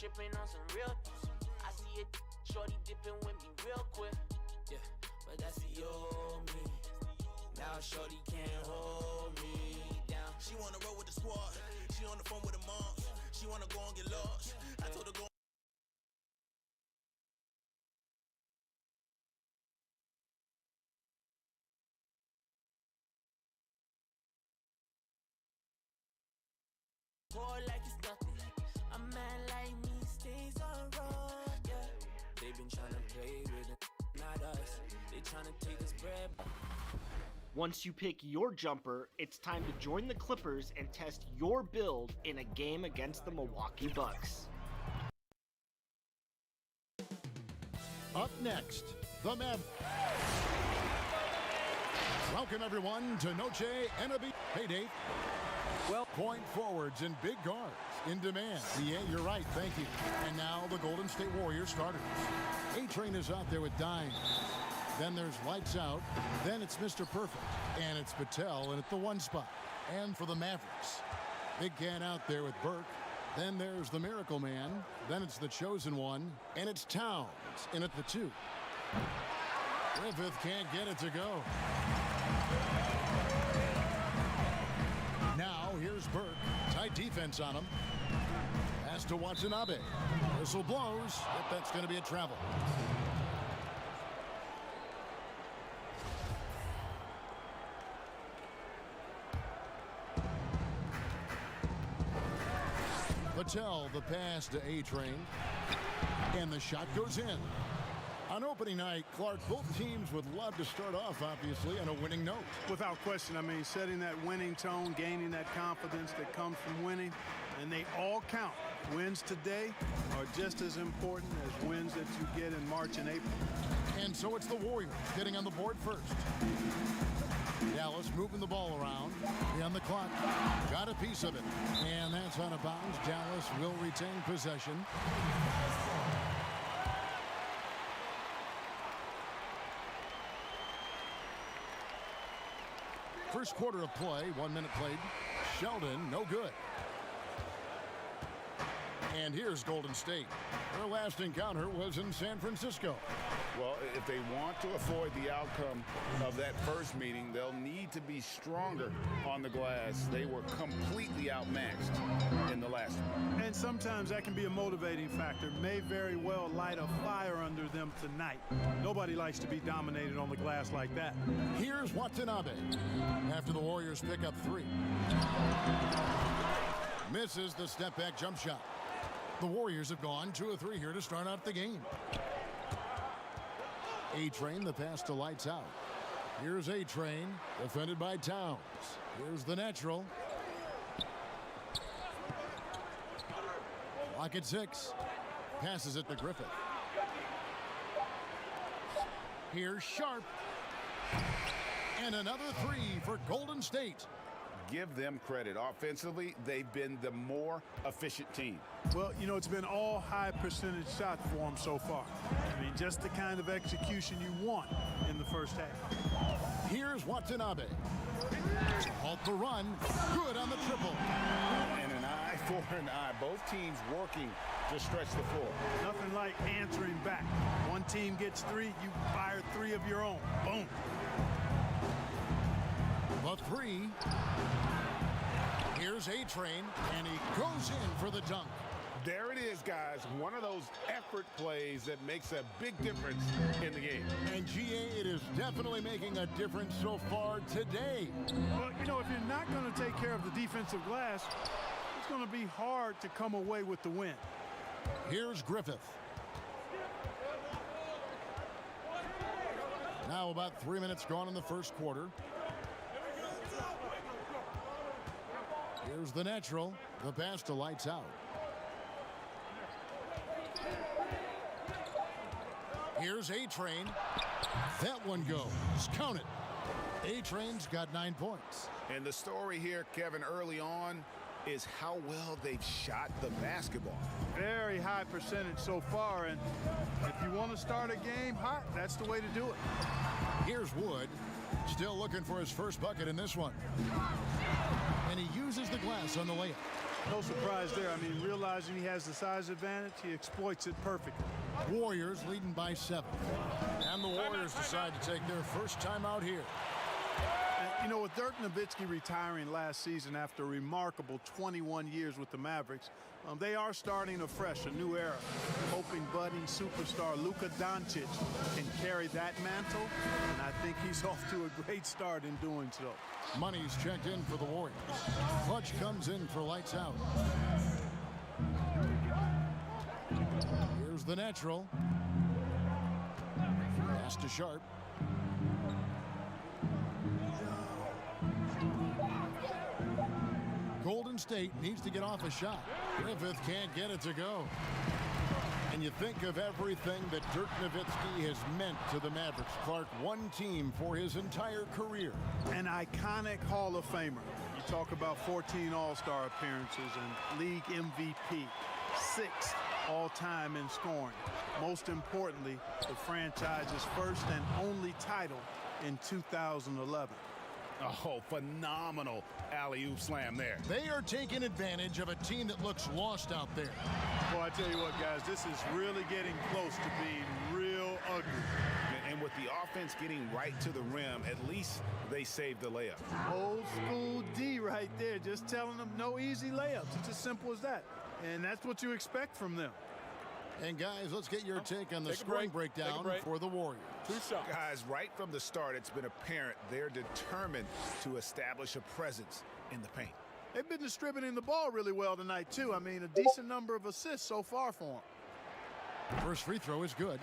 tripping on some real. I see it, shorty dipping with me real quick. Yeah, but that's the old me. Now shorty can't hold me down. She wanna roll with the squad. She on the phone with her mom. She wanna go and get lost. I told her go. Boy, like it's nothing. A man like me stays on road, yeah. They been trying to play with it, not us. They trying to take us bread. Once you pick your jumper, it's time to join the Clippers and test your build in a game against the Milwaukee Bucks. Up next, the Mavericks. Welcome everyone to Noche NBA. Hey Dave. Well, point forwards and big guards in demand. Yeah, you're right. Thank you. And now the Golden State Warriors starters. A-Train is out there with Dimes. Then there's Lights Out. Then it's Mr. Perfect. And it's Patel in at the 1 spot. And for the Mavericks, Big Can out there with Burke. Then there's the Miracle Man. Then it's the Chosen One. And it's Towns in at the 2. Griffith can't get it to go. Now, here's Burke. Tight defense on him. Pass to Watanabe. Whistle blows. Yep, that's going to be a travel. Patel, the pass to A-Train. And the shot goes in. On opening night, Clark, both teams would love to start off, obviously, on a winning note. Without question. I mean, setting that winning tone, gaining that confidence that comes from winning, and they all count. Wins today are just as important as wins that you get in March and April. And so it's the Warriors getting on the board first. Dallas moving the ball around. On the clock. Got a piece of it. And that's out of bounds. Dallas will retain possession. First quarter of play, 1 minute played. Sheldon, no good. And here's Golden State. Their last encounter was in San Francisco. Well, if they want to avoid the outcome of that first meeting, they'll need to be stronger on the glass. They were completely outmatched in the last one. And sometimes that can be a motivating factor. May very well light a fire under them tonight. Nobody likes to be dominated on the glass like that. Here's Watanabe after the Warriors pick up 3. Misses the step-back jump shot. The Warriors have gone 2 of 3 here to start out the game. A-Train, the pass to Lights Out. Here's A-Train, defended by Towns. Here's the natural. Clock at 6. Passes it to Griffith. Here's Sharp. And another 3 for Golden State. Give them credit. Offensively, they've been the more efficient team. Well, you know, it's been all high percentage shots for them so far. I mean, just the kind of execution you want in the first half. Here's Watanabe. To halt the run. Good on the triple. And an eye for an eye. Both teams working to stretch the floor. Nothing like answering back. One team gets 3, you fire 3 of your own. Boom. The 3. Here's A-Train, and he goes in for the dunk. There it is, guys. One of those effort plays that makes a big difference in the game. And GA, it is definitely making a difference so far today. Well, you know, if you're not going to take care of the defensive glass, it's going to be hard to come away with the win. Here's Griffith. Now about 3 minutes gone in the first quarter. Here's the natural. The pass to Lights Out. Here's A-Train. That one goes. Count it. A-Train's got 9 points. And the story here, Kevin, early on is how well they've shot the basketball. Very high percentage so far, and if you want to start a game hot, that's the way to do it. Here's Wood. Still looking for his first bucket in this one. And he uses the glass on the layup. No surprise there. I mean, realizing he has the size advantage, he exploits it perfectly. Warriors leading by 7. And the Warriors decide to take their first time out here. You know, with Dirk Nowitzki retiring last season after a remarkable 21 years with the Mavericks, they are starting afresh, a new era. Hoping budding superstar Luka Doncic can carry that mantle, and I think he's off to a great start in doing so. Money's checked in for the Warriors. Clutch comes in for lights out. Here's the natural. Pass to Sharp. Golden State needs to get off a shot. Griffith can't get it to go. And you think of everything that Dirk Nowitzki has meant to the Mavericks. Clark, one team for his entire career. An iconic Hall of Famer. You talk about 14 All-Star appearances and league MVP, 6th all-time in scoring. Most importantly, the franchise's first and only title in 2011. Oh, phenomenal alley-oop slam there. They are taking advantage of a team that looks lost out there. Well, I tell you what, guys, this is really getting close to being real ugly. And with the offense getting right to the rim, at least they saved the layup. Old school D right there, just telling them no easy layups. It's as simple as that. And that's what you expect from them. And guys, let's get your take on the scoring breakdown for the Warriors. 2 shots. Guys, right from the start, it's been apparent they're determined to establish a presence in the paint. They've been distributing the ball really well tonight, too. I mean, a decent number of assists so far for them. First free throw is good.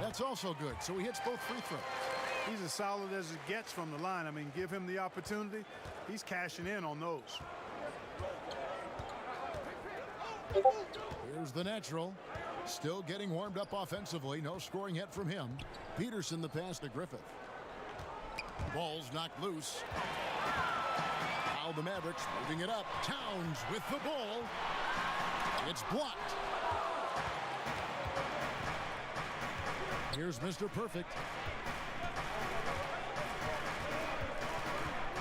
That's also good, so he hits both free throws. He's as solid as it gets from the line. I mean, give him the opportunity, he's cashing in on those. Here's the natural. Still getting warmed up offensively. No scoring yet from him. Peterson the pass to Griffith. Ball's knocked loose. Now the Mavericks moving it up. Towns with the ball. It's blocked. Here's Mr. Perfect.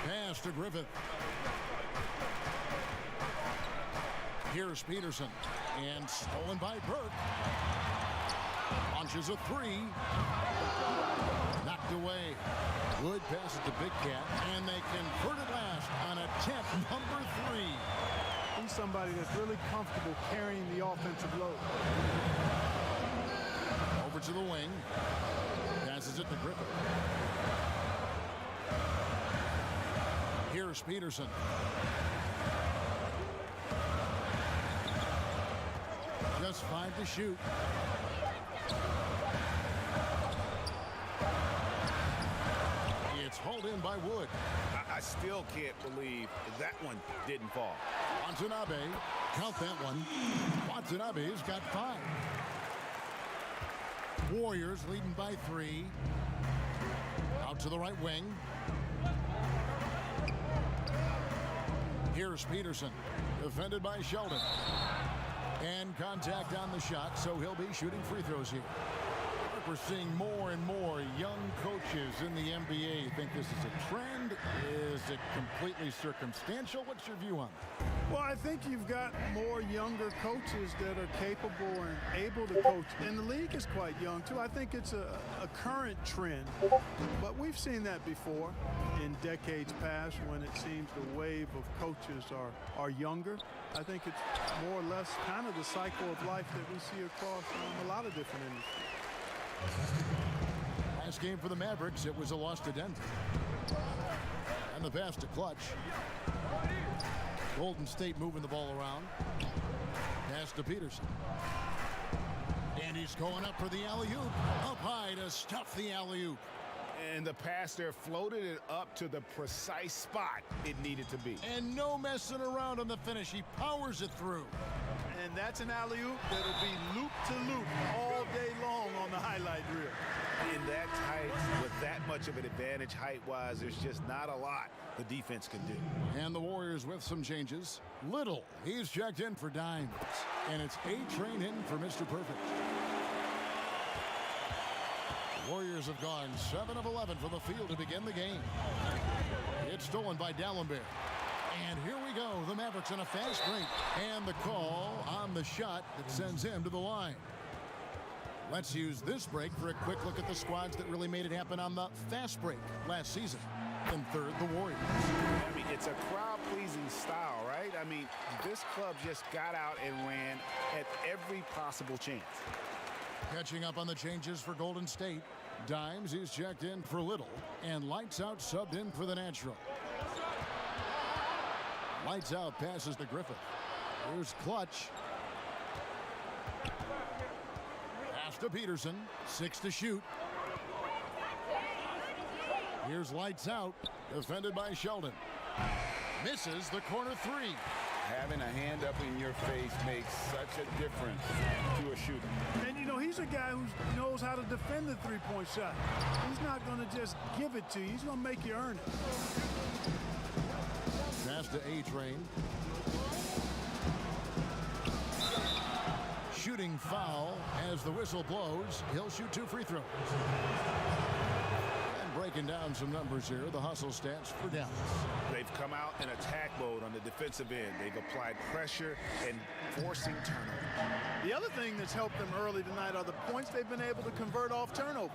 Pass to Griffith. Here's Peterson. And stolen by Burke. Launches a 3. Knocked away. Wood passes to Big Cat. And they convert it last on attempt number 3. He's somebody that's really comfortable carrying the offensive load. Over to the wing. Passes it to Griffith. Here's Peterson. Just 5 to shoot. It's hauled in by Wood. I still can't believe that one didn't fall. Watanabe, count that one. Watanabe's got 5. Warriors leading by 3. Out to the right wing. Here's Peterson, defended by Sheldon. And contact on the shot, so he'll be shooting free throws here. We're seeing more and more young coaches in the NBA. You think this is a trend? Is it completely circumstantial? What's your view on it? Well, I think you've got more younger coaches that are capable and able to coach. And the league is quite young, too. I think it's a current trend. But we've seen that before in decades past when it seems the wave of coaches are younger. I think it's more or less kind of the cycle of life that we see across a lot of different industries. Last game for the Mavericks, it was a loss to Denver. And the pass to Clutch. Golden State moving the ball around. Pass to Peterson. And he's going up for the alley-oop. Up high to stuff the alley-oop. And the pass there floated it up to the precise spot it needed to be. And no messing around on the finish. He powers it through. And that's an alley-oop that'll be loop to loop all day long on the highlight reel. In that tight, with that much much of an advantage height-wise. There's just not a lot the defense can do. And the Warriors with some changes. Little, he's checked in for Dimes. And it's A-Train in for Mr. Perfect. The Warriors have gone 7 of 11 from the field to begin the game. It's stolen by Dallenberg. And here we go. The Mavericks in a fast break. And the call on the shot that sends him to the line. Let's use this break for a quick look at the squads that really made it happen on the fast break last season. In third, the Warriors. I mean, it's a crowd-pleasing style, right? I mean, this club just got out and ran at every possible chance. Catching up on the changes for Golden State. Dimes is checked in for Little. And Lights Out subbed in for the natural. Lights Out passes to Griffith. Here's Clutch. Pass to Peterson. 6 to shoot. Here's Lights Out. Defended by Sheldon. Misses the corner 3. Having a hand up in your face makes such a difference to a shooter. And, you know, he's a guy who knows how to defend the three-point shot. He's not going to just give it to you. He's going to make you earn it. Pass to A-Train. Shooting foul as the whistle blows. He'll shoot 2 free throws. And breaking down some numbers here, the hustle stats for Dallas. They've come out in attack mode on the defensive end. They've applied pressure and forcing turnover. The other thing that's helped them early tonight are the points they've been able to convert off turnovers.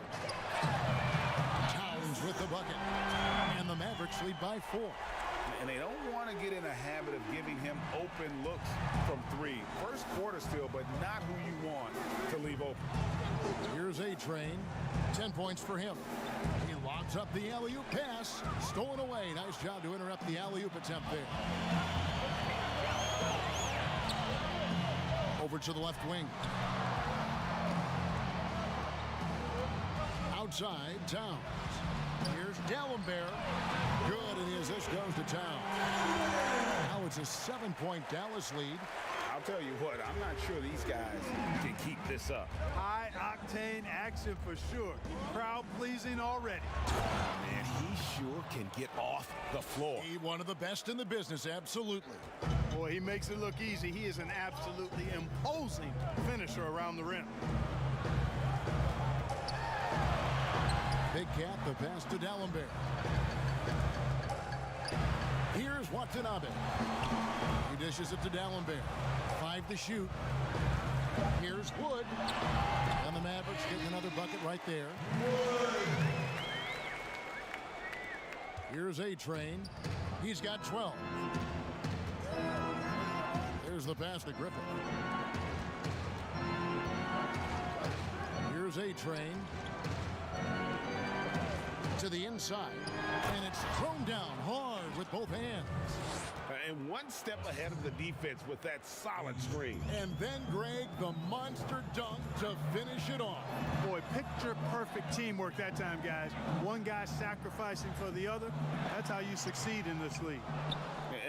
Towns with the bucket. And the Mavericks lead by 4. And they don't want to get in a habit of giving him open looks from 3. First quarter still, but not who you want to leave open. Here's A-Train. 10 points for him. He lobs up the alley-oop pass. Stolen away. Nice job to interrupt the alley-oop attempt there. Over to the left wing. Outside, Towns. Here's Dallenberg. Good, and his assist goes to Towns. Now it's a 7-point Dallas lead. I'll tell you what, I'm not sure these guys can keep this up. High-octane action for sure. Crowd-pleasing already. Man, he sure can get off the floor. He one of the best in the business, absolutely. Boy, he makes it look easy. He is an absolutely imposing finisher around the rim. Big Cat, the pass to Dallenberg. Here's Watanabe. He dishes it to Dallenberg. 5 to shoot. Here's Wood. And the Mavericks getting another bucket right there. Here's A-Train. He's got 12. There's the pass to Griffith. Here's A-Train. To the inside, and it's thrown down hard with both hands. And one step ahead of the defense with that solid screen. And then, Greg, the monster dunk to finish it off. Boy, picture-perfect teamwork that time, guys. One guy sacrificing for the other. That's how you succeed in this league.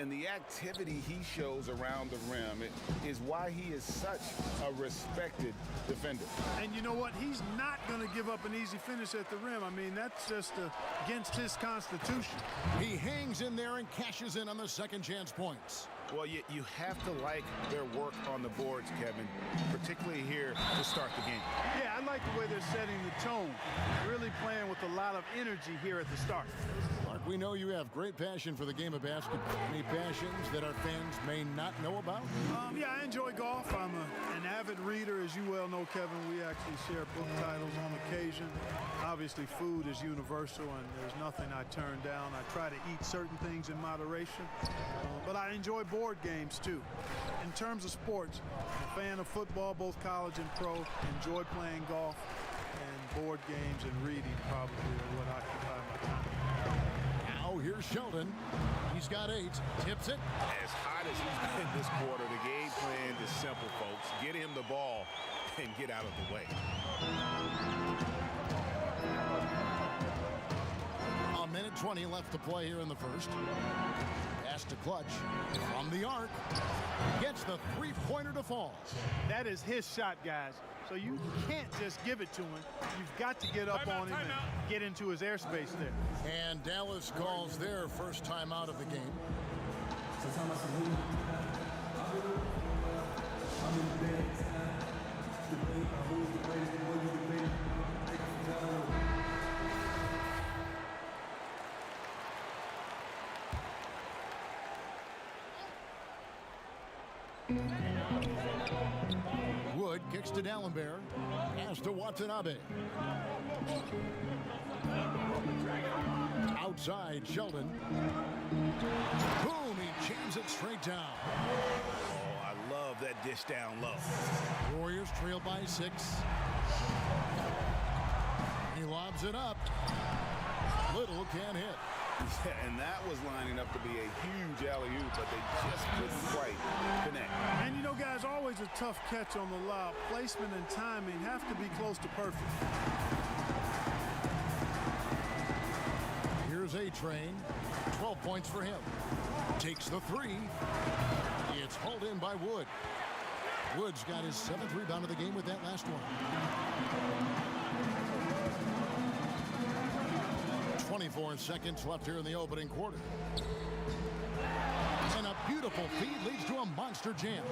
And the activity he shows around the rim is why he is such a respected defender. And you know what? He's not going to give up an easy finish at the rim. I mean, that's just against his constitution. He hangs in there and cashes in on the second chance points. Well, you have to like their work on the boards, Kevin, particularly here to start the game. Yeah, I like the way they're setting the tone. Really playing with a lot of energy here at the start. Mark, we know you have great passion for the game of basketball. Any passions that our fans may not know about? Yeah, I enjoy golf. I'm an avid reader, as you well know, Kevin. We actually share book titles on occasion. Obviously, food is universal, and there's nothing I turn down. I try to eat certain things in moderation, but I enjoy board games, too. In terms of sports, I'm a fan of football, both college and pro. Enjoy playing golf, and board games and reading probably are what occupy my time. Now here's Sheldon. He's got 8. Tips it. As hot as he's been this quarter, the game plan is simple, folks. Get him the ball and get out of the way. A minute 3:20 left to play here in the first. Pass to Clutch from the arc. Gets the three-pointer to fall. That is his shot, guys. So you can't just give it to him. You've got to get up on him and get into his airspace there. And Dallas calls their first timeout of the game. Wood kicks to D'Alembert. Pass to Watanabe. Outside, Sheldon. Boom, he jams it straight down. Oh, I love that dish down low. Warriors trail by 6. He lobs it up. Little can't hit. Yeah, and that was lining up to be a huge alley-oop, but they just couldn't quite connect. And you know, guys, always a tough catch on the lob. Placement and timing have to be close to perfect. Here's A-Train. 12 points for him. Takes the 3. It's hauled in by Wood. Wood's got his 7th rebound of the game with that last one. 24 seconds left here in the opening quarter. And a beautiful feed leads to a monster jam.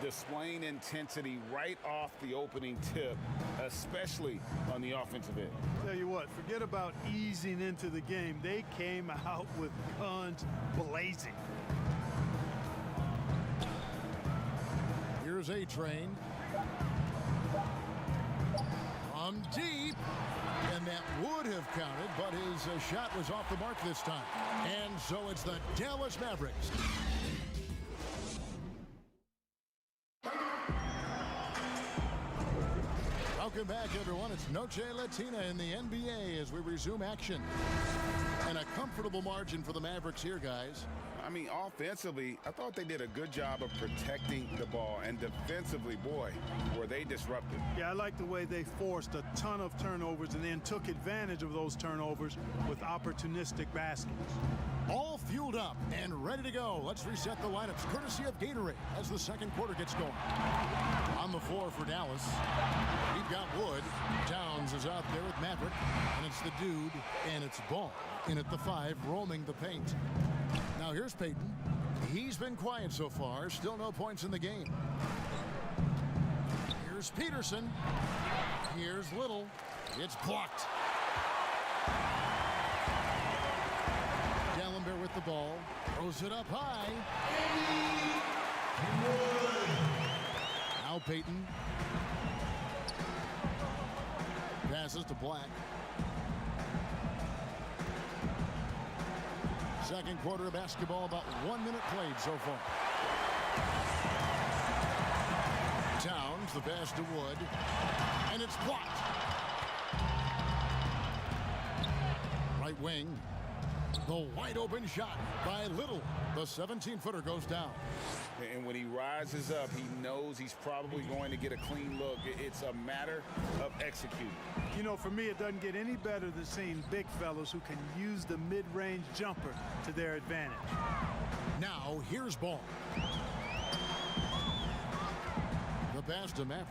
Displaying intensity right off the opening tip, especially on the offensive end. Tell you what, forget about easing into the game. They came out with guns blazing. Here's A-Train. From deep. And that would have counted, but his shot was off the mark this time. And so it's the Dallas Mavericks. Welcome back, everyone. It's Noche Latina in the NBA as we resume action. And a comfortable margin for the Mavericks here, guys. I mean, offensively, I thought they did a good job of protecting the ball. And defensively, boy, were they disruptive. Yeah, I like the way they forced a ton of turnovers and then took advantage of those turnovers with opportunistic baskets. All fueled up and ready to go. Let's reset the lineups, courtesy of Gatorade, as the second quarter gets going. On the floor for Dallas, we've got Wood. Downs is out there with Maverick, and it's the dude, and it's Ball in at the 5, roaming the paint. Now here's Payton. He's been quiet so far. Still no points in the game. Here's Peterson. Here's Little. It's blocked. D'Alembert with the ball. Throws it up high. Now Payton. Passes to Black. Second quarter of basketball, about 1 minute played so far. Towns, the pass to Wood, and it's blocked. Right wing, the wide open shot by Little. The 17-footer goes down. And when he rises up, he knows he's probably going to get a clean look. It's a matter of executing. You know, for me, it doesn't get any better than seeing big fellas who can use the mid-range jumper to their advantage. Now, here's Ball. The pass to Maverick.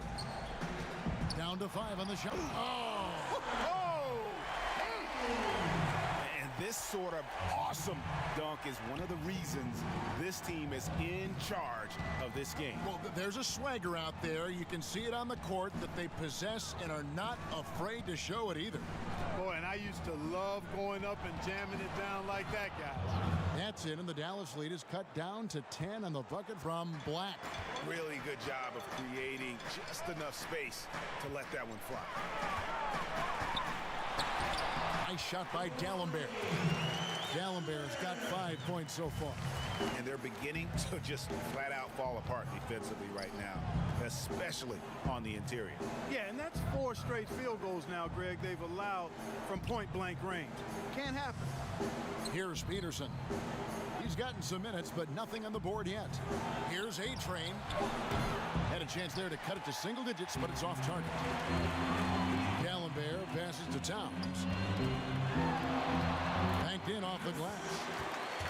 Down to 5 on the shot. Oh! And this sort of awesome dunk is one of the reasons this team is in charge of this game. Well, there's a swagger out there. You can see it on the court that they possess and are not afraid to show it either. Boy, and I used to love going up and jamming it down like that, guys. That's it, and the Dallas lead is cut down to 10 on the bucket from Black. Really good job of creating just enough space to let that one fly. Nice shot by D'Alembert. D'Alembert's got 5 points so far. And they're beginning to just flat out fall apart defensively right now, especially on the interior. Yeah, and that's 4 straight field goals now, Greg, they've allowed from point-blank range. Can't happen. Here's Peterson. He's gotten some minutes, but nothing on the board yet. Here's A-Train. Had a chance there to cut it to single digits, but it's off target. D'Alembert passes to Towns. checked in off the glass.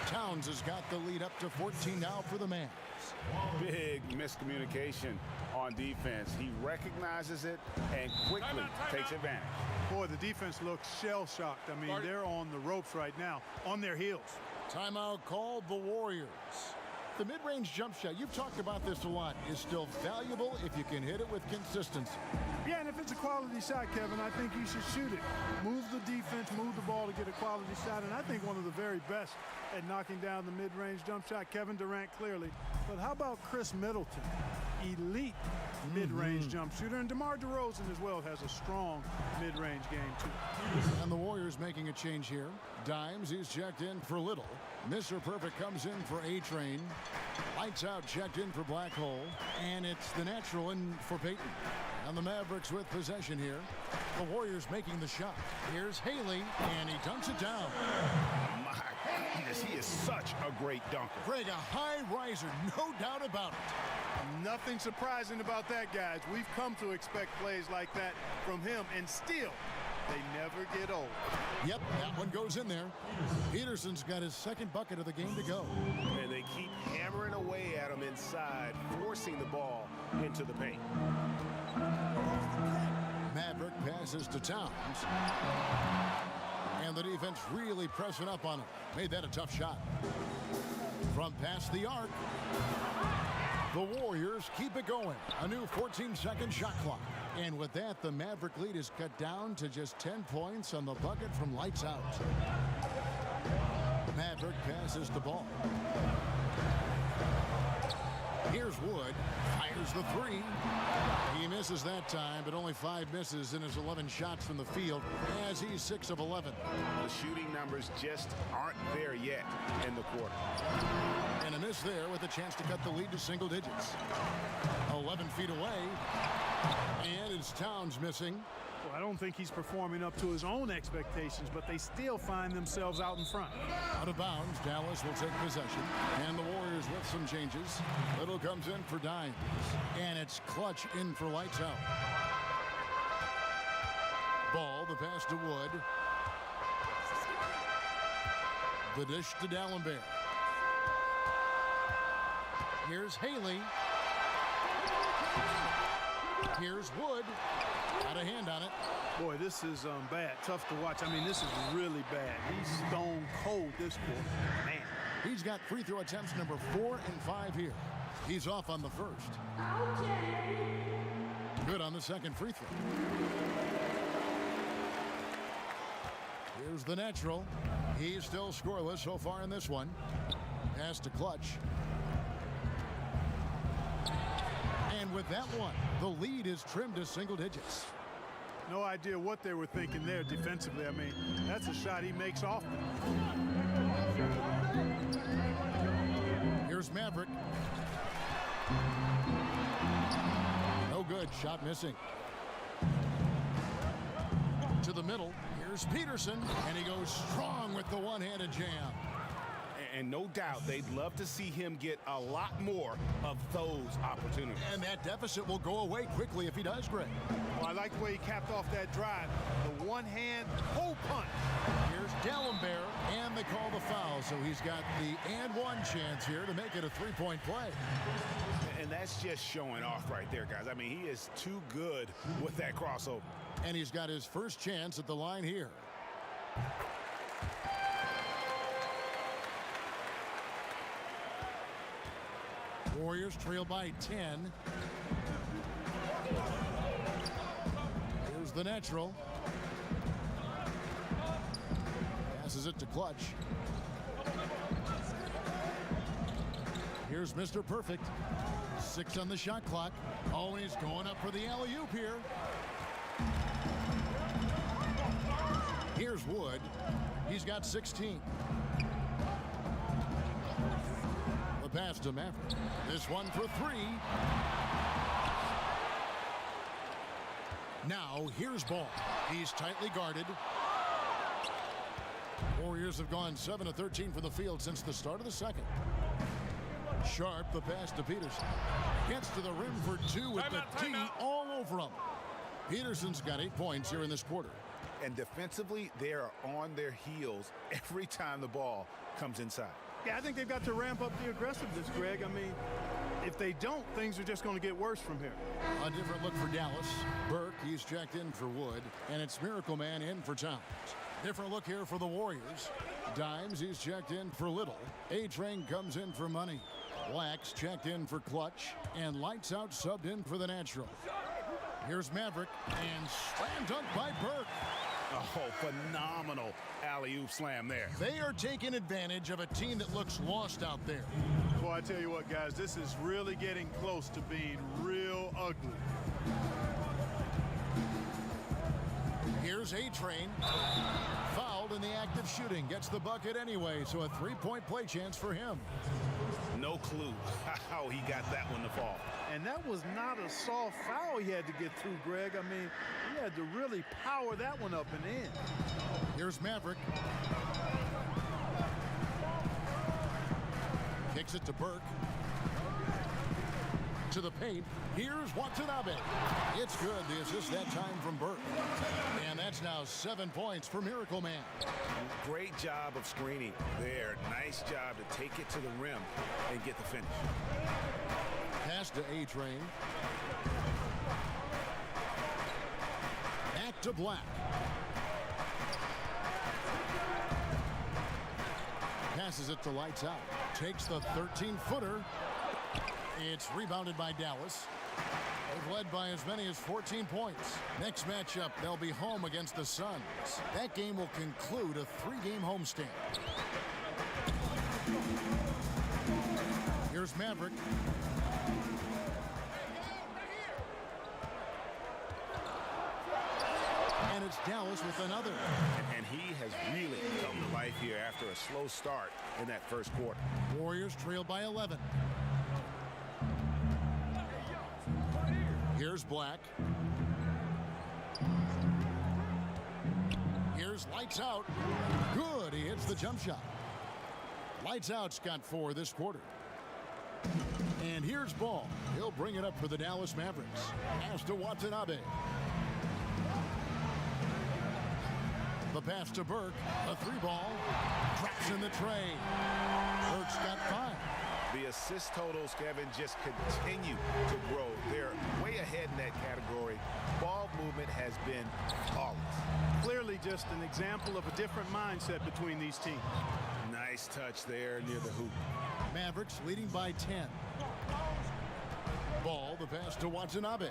Towns has got the lead up to 14 now for the Mavs. Big miscommunication on defense. He recognizes it and quickly takes advantage. Boy, the defense looks shell-shocked. I mean, they're on the ropes right now, on their heels. Timeout called the Warriors. The mid-range jump shot, you've talked about this a lot, is still valuable if you can hit it with consistency. Yeah, and if it's a quality shot, Kevin, I think you should shoot it. Move the defense, move the ball to get a quality shot, and I think one of the very best at knocking down the mid-range jump shot, Kevin Durant clearly. But how about Chris Middleton? Elite mid-range jump shooter, and DeMar DeRozan as well has a strong mid-range game too. And the Warriors making a change here. Dimes, he's checked in for Little. Mr. Perfect comes in for A-Train. Lights Out checked in for Black Hole. And it's the natural in for Peyton. And the Mavericks with possession here. The Warriors making the shot. Here's Haley, and he dunks it down. My goodness, he is such a great dunker. Greg, a high riser, no doubt about it. Nothing surprising about that, guys. We've come to expect plays like that from him, and still, they never get old. Yep, that one goes in there. Peterson's got his second bucket of the game to go. And they keep hammering away at him inside, forcing the ball into the paint. Maverick passes to Towns. And the defense really pressing up on him. Made that a tough shot. From past the arc, the Warriors keep it going. A new 14-second shot clock. And with that, the Maverick lead is cut down to just 10 points on the bucket from Lights Out. Maverick passes the ball. Here's Wood. Fires the three. He misses that time, but only 5 misses in his 11 shots from the field as he's 6 of 11. The shooting numbers just aren't there yet in the quarter. And a miss there with a chance to cut the lead to single digits. 11 feet away. And it's Towns missing. Well, I don't think he's performing up to his own expectations, but they still find themselves out in front. Out of bounds, Dallas will take possession. And the Warriors with some changes. Little comes in for Dimes. And it's Clutch in for Lights Out. Ball, the pass to Wood. The dish to D'Alembert. Here's Haley. Here's Wood. Got a hand on it. Boy, this is bad. Tough to watch. I mean, this is really bad. He's stone cold this quarter. Man. He's got free throw attempts number 4 and 5 here. He's off on the first. Good on the second free throw. Here's the natural. He's still scoreless so far in this one. Pass to Clutch. And with that one, the lead is trimmed to single digits. No idea what they were thinking there defensively. I mean, that's a shot he makes often. Here's Maverick. No good. Shot missing. To the middle. Here's Peterson. And he goes strong with the one-handed jam. And no doubt they'd love to see him get a lot more of those opportunities. And that deficit will go away quickly if he does, Greg. Well, I like the way he capped off that drive. The one-hand hole punch. Here's D'Alembert, and they call the foul. So he's got the and one chance here to make it a three-point play. And that's just showing off right there, guys. I mean, he is too good with that crossover. And he's got his first chance at the line here. Warriors trail by 10. Here's the natural. Passes it to Clutch. Here's Mr. Perfect. 6 on the shot clock. Always going up for the alley-oop here. Here's Wood. He's got 16. The pass to Maverick. This one for 3. Now here's Ball. He's tightly guarded. Warriors have gone 7 of 13 from the field since the start of the second. Sharp, the pass to Peterson. Gets to the rim for 2 with the D all over him. Peterson's got 8 points here in this quarter. And defensively, they are on their heels every time the ball comes inside. Yeah, I think they've got to ramp up the aggressiveness, Greg. I mean, if they don't, things are just going to get worse from here. A different look for Dallas. Burke, he's checked in for Wood, and it's Miracle Man in for Towns. Different look here for the Warriors. Dimes, he's checked in for Little. A-Train comes in for Money. Black's checked in for Clutch, and Lights Out subbed in for the Natural. Here's Maverick, and slam dunk by Burke. Oh, phenomenal alley-oop slam there. They are taking advantage of a team that looks lost out there. Boy, I tell you what, guys, this is really getting close to being real ugly. Here's A-Train. Fouled in the act of shooting. Gets the bucket anyway, so a three-point play chance for him. No clue how he got that one to fall. And that was not a soft foul he had to get through, Greg. I mean, he had to really power that one up and in. Here's Maverick. Kicks it to Burke. To the paint. Here's Watanabe. It's good. The assist that time from Burke. And that's now 7 points for Miracle Man. Great job of screening there. Nice job to take it to the rim and get the finish. Pass to A-Train. Back to Black. Passes it to Lights Out. Takes the 13-footer. It's rebounded by Dallas. They've led by as many as 14 points. Next matchup, they'll be home against the Suns. That game will conclude a 3-game homestand. Here's Maverick. And it's Dallas with another. And he has really come to life here after a slow start in that first quarter. Warriors trail by 11. Here's Black. Here's Lights Out. Good. He hits the jump shot. Lights Out's got 4 this quarter. And here's Ball. He'll bring it up for the Dallas Mavericks. Pass to Watanabe. The pass to Burke. A 3-ball. Drops in the tray. Burke's got 5. The assist totals, Kevin, just continue to grow. They're way ahead in that category. Ball movement has been flawless. Clearly just an example of a different mindset between these teams. Nice touch there near the hoop. Mavericks leading by 10. Ball, the pass to Watanabe.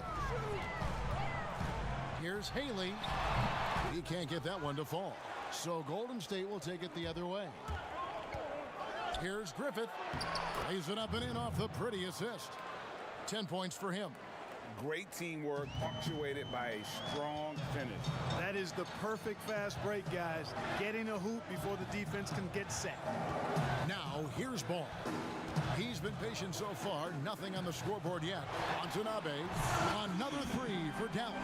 Here's Haley. He can't get that one to fall. So Golden State will take it the other way. Here's Griffith. Lays it up and in off the pretty assist. 10 points for him. Great teamwork, punctuated by a strong finish. That is the perfect fast break, guys. Getting a hoop before the defense can get set. Now, here's Ball. He's been patient so far. Nothing on the scoreboard yet. Watanabe, another 3 for Dallas.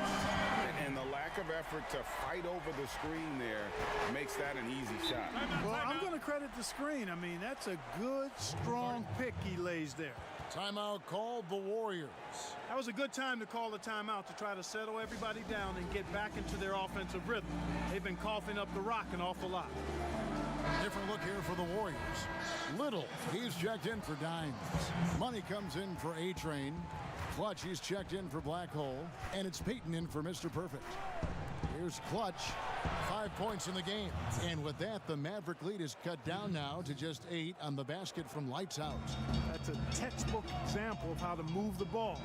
And the lack of effort to fight over the screen there makes that an easy shot. Well, I'm going to credit the screen. I mean, that's a good, strong pick he lays there. Timeout called the Warriors. That was a good time to call the timeout to try to settle everybody down and get back into their offensive rhythm. They've been coughing up the rock an awful lot. Different look here for the Warriors. Little, he's checked in for Dimes. Money comes in for A-Train. Clutch, he's checked in for Black Hole. And it's Peyton in for Mr. Perfect. Here's Clutch. 5 points in the game. And with that, the Maverick lead is cut down now to just 8 on the basket from Lights Out. That's a textbook example of how to move the ball.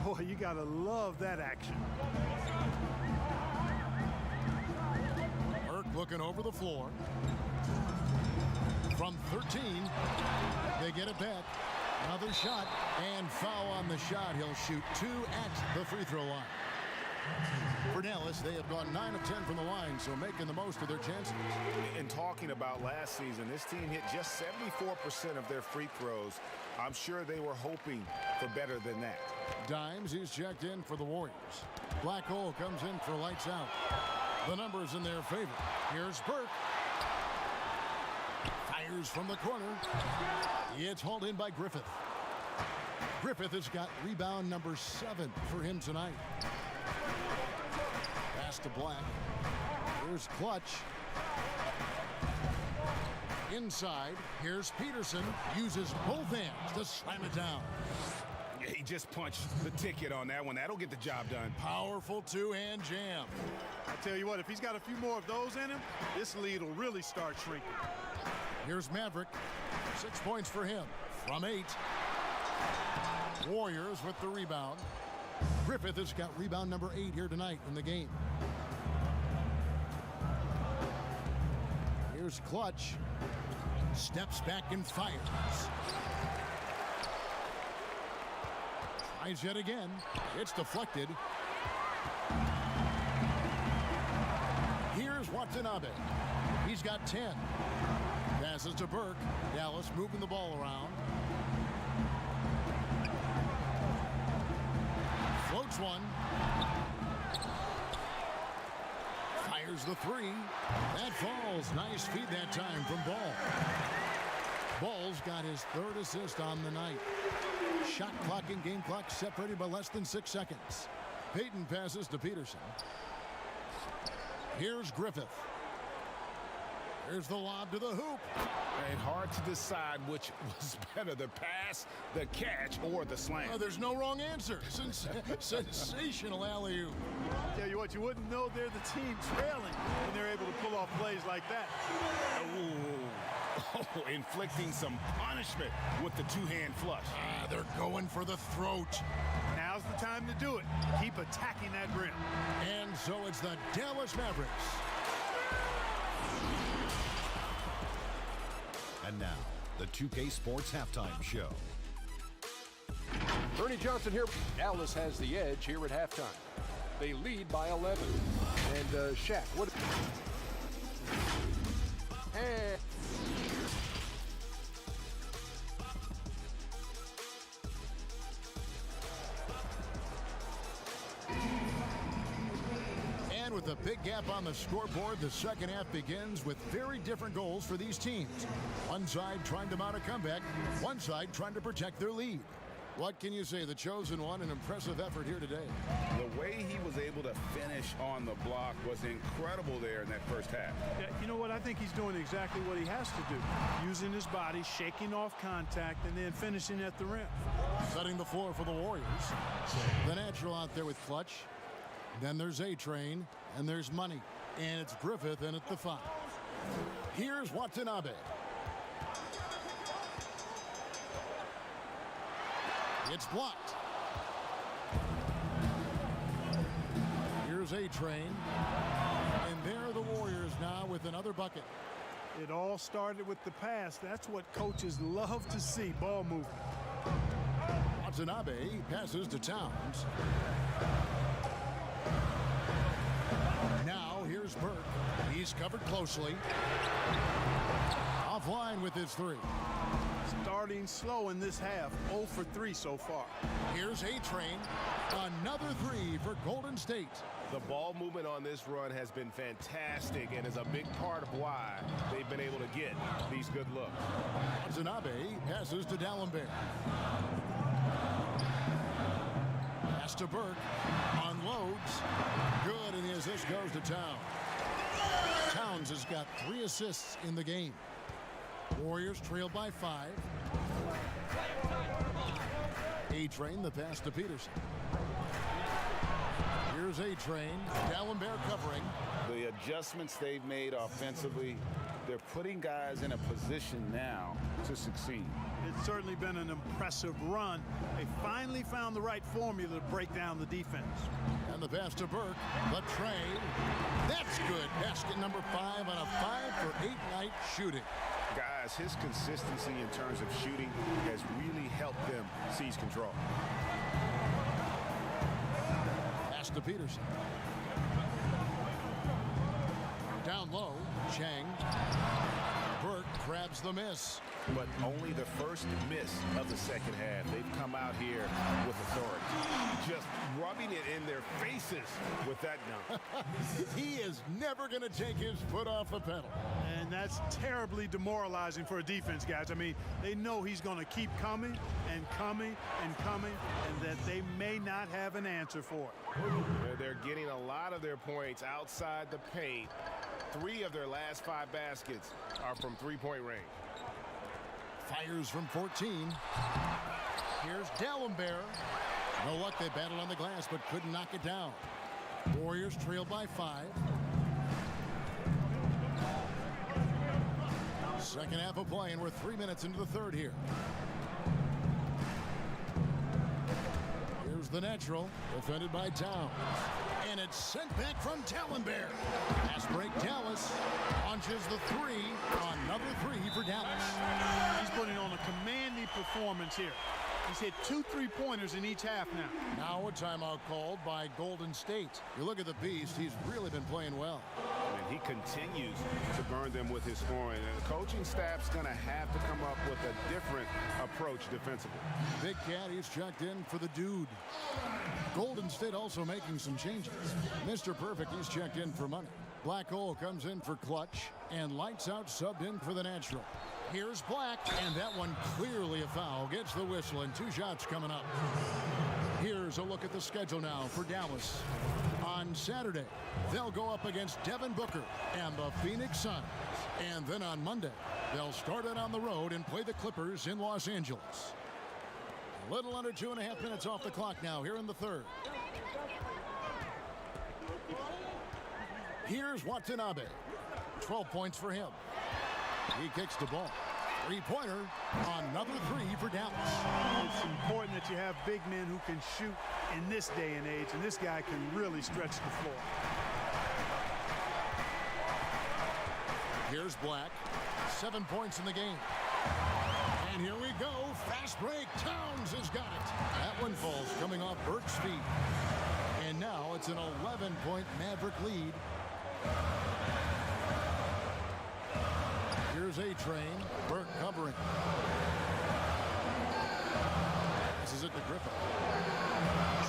Boy, you got to love that action. Burke looking over the floor. From 13, they get it back. Another shot, and foul on the shot. He'll shoot 2 at the free throw line. For Dallas, they have gone 9 of 10 from the line, so making the most of their chances. In talking about last season, this team hit just 74% of their free throws. I'm sure they were hoping for better than that. Dimes, he's checked in for the Warriors. Black Hole comes in for Lights Out. The numbers in their favor. Here's Burke. Fires from the corner. It's hauled in by Griffith. Griffith has got rebound number 7 for him tonight. Pass to Black. Here's Clutch. Inside, here's Peterson. Uses both hands to slam it down. Yeah, he just punched the ticket on that one. That'll get the job done. Powerful two-hand jam. I tell you what, if he's got a few more of those in him, this lead will really start shrinking. Here's Maverick. 6 points for him from 8. Warriors with the rebound. Griffith has got rebound number 8 here tonight in the game. Here's Clutch. Steps back and fires. Tries yet again. It's deflected. Here's Watanabe. He's got 10. Passes to Burke. Dallas moving the ball around. Floats one. Fires the 3. That falls. Nice feed that time from Ball. Ball's got his 3rd assist on the night. Shot clock and game clock separated by less than 6 seconds. Payton passes to Peterson. Here's Griffith. Here's the lob to the hoop. And hard to decide which was better, the pass, the catch, or the slam. There's no wrong answer. Sensational alley-oop. Tell you what, you wouldn't know they're the team trailing when they're able to pull off plays like that. Oh, inflicting some punishment with the two-hand flush. They're going for the throat. Now's the time to do it. Keep attacking that rim. And so it's the Dallas Mavericks. And now, the 2K Sports Halftime Show. Bernie Johnson here. Dallas has the edge here at halftime. They lead by 11. And Shaq, what? And with a big gap on the scoreboard, the second half begins with very different goals for these teams. One side trying to mount a comeback, one side trying to protect their lead. What can you say? The chosen one, an impressive effort here today. The way he was able to finish on the block was incredible there in that first half. Yeah, you know what? I think he's doing exactly what he has to do. Using his body, shaking off contact, and then finishing at the rim. Setting the floor for the Warriors. The natural out there with Clutch. Then there's A-Train, and there's Money. And it's Griffith in at the 5. Here's Watanabe. It's blocked. Here's A-Train. And there are the Warriors now with another bucket. It all started with the pass. That's what coaches love to see, ball movement. Watanabe passes to Towns. Now here's Burke. He's covered closely. Offline with his 3. Starting slow in this half, 0 for 3 so far. Here's A-Train. Another 3 for Golden State. The ball movement on this run has been fantastic and is a big part of why they've been able to get these good looks. Watanabe passes to D'Alembert. Pass to Burke. Unloads. Good, and the assist goes to Towns. Towns has got 3 assists in the game. Warriors trail by 5. A-Train, the pass to Peterson. Here's A-Train. D'Alembert covering. The adjustments they've made offensively, they're putting guys in a position now to succeed. It's certainly been an impressive run. They finally found the right formula to break down the defense. And the pass to Burke. The trade. That's good. Basket number 5 on a 5-for-8 night shooting. Guys, his consistency in terms of shooting has really helped them seize control. Pass to Peterson. Down low, Chang. Burke grabs the miss. but only the first miss of the second half. They've come out here with authority, just rubbing it in their faces with that dunk. He is never going to take his foot off the pedal. And that's terribly demoralizing for a defense, guys. I mean, they know he's going to keep coming and coming and coming, and that they may not have an answer for it. They're getting a lot of their points outside the paint. 3 of their last 5 baskets are from three-point range. Fires from 14. Here's D'Alembert. No luck, they battled on the glass but couldn't knock it down. Warriors trail by 5. Second half of play, and we're 3 minutes into the third here. Here's the natural, defended by Towns. And it's sent back from D'Alembert. Pass break, Dallas launches the 3. Another 3 for Dallas. He's putting on a commanding performance here. He's hit 2 3-pointers in each half now. Now a timeout called by Golden State. You look at the beast, he's really been playing well. And he continues to burn them with his scoring. And the coaching staff's going to have to come up with a different approach defensively. Big Cat, he's checked in for the dude. Golden State also making some changes. Mr. Perfect, he's checked in for money. Black Hole comes in for clutch, and Lights Out subbed in for the natural. Here's Black, and that one clearly a foul. Gets the whistle, and 2 shots coming up. Here's a look at the schedule now for Dallas. On Saturday, they'll go up against Devin Booker and the Phoenix Suns. And then on Monday, they'll start it on the road and play the Clippers in Los Angeles. A little under 2.5 minutes off the clock now here in the third. Here's Watanabe. 12 points for him. He kicks the ball. 3-pointer. Another 3 for Dallas. It's important that you have big men who can shoot in this day and age, and this guy can really stretch the floor. Here's Black. 7 points in the game. And here we go. Fast break. Towns has got it. That one falls coming off Burke's feet. And now it's an 11-point Maverick lead. Here's A-Train. Burke covering. This is it to Griffith.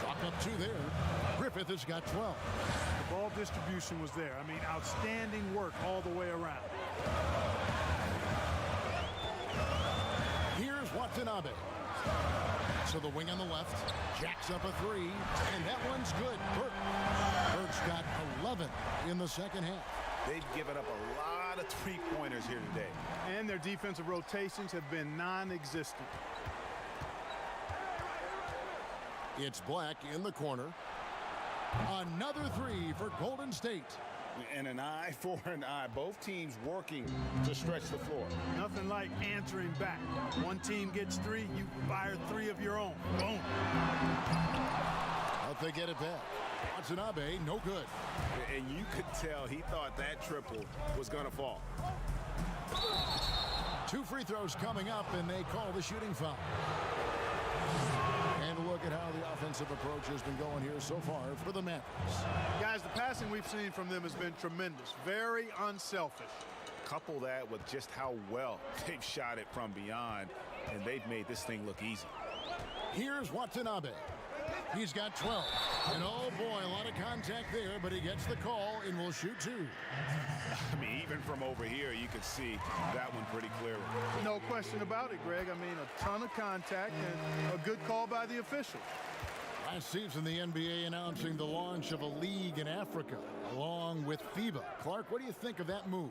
Chalk up 2 there. Griffith has got 12. The ball distribution was there. I mean, outstanding work all the way around. Here's Watanabe. So the wing on the left jacks up a 3, and that one's good. Burke's got 11 in the second half. They've given up a lot of 3-pointers here today. And their defensive rotations have been non-existent. It's Black in the corner. Another 3 for Golden State. And an eye for an eye. Both teams working to stretch the floor. Nothing like answering back. One team gets 3, you fire 3 of your own. Boom. But they get it back. Watanabe, no good. And you could tell he thought that triple was going to fall. 2 free throws coming up, and they call the shooting foul. And look at how the offensive approach has been going here so far for the Mavericks. Guys, the passing we've seen from them has been tremendous. Very unselfish. Couple that with just how well they've shot it from beyond, and they've made this thing look easy. Here's Watanabe. He's got 12. And oh boy, a lot of contact there, but he gets the call and will shoot 2. I mean, even from over here, you could see that one pretty clearly. No question about it, Greg. I mean, a ton of contact and a good call by the official. Last season, the NBA announcing the launch of a league in Africa, along with FIBA. Clark, what do you think of that move?